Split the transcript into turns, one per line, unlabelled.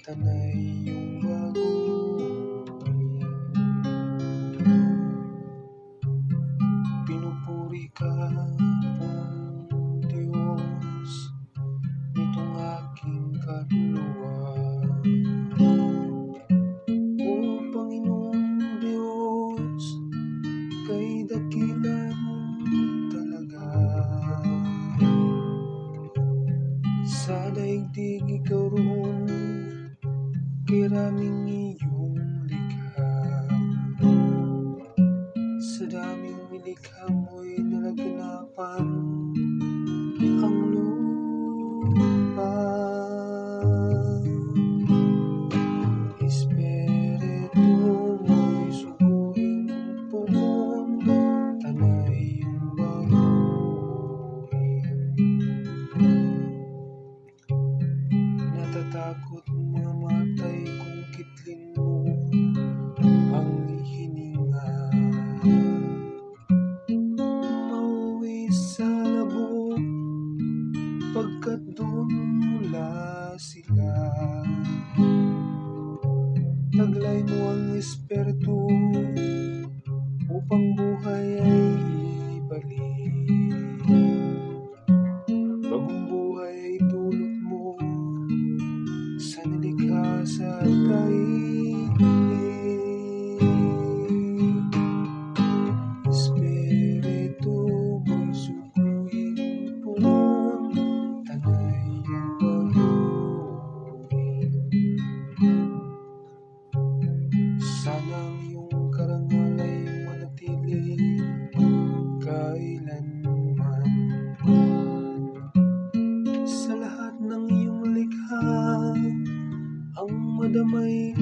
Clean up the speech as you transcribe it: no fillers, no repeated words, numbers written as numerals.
Tanay yung baguhin. Pinupuri ka pong Diyos nitong aking kaluluwa. O Panginoong Diyos, kay dakila mo talaga. Sa daigdig ikaw roon, kay raming iyong likha. Sa daming nilikha mo'y nalaganapan ang lupa. Espiritu mo'y suguhin poon, tanay yung baguhin. Natatakot mamatay kung kitlin mo ang hininga. Mauwi sa labo pagkat doon mula sila. Taglay mo ang espiritu upang buhay ay ibalik. Bagong buhay ay dulot mo sa nilikha sa daigdig. Espiritu mo'y suguhin poon, tanay yung baguhin. Sana ang iyong karangal ay manatili kailanman. Sa lahat ng iyong likha, ang madamay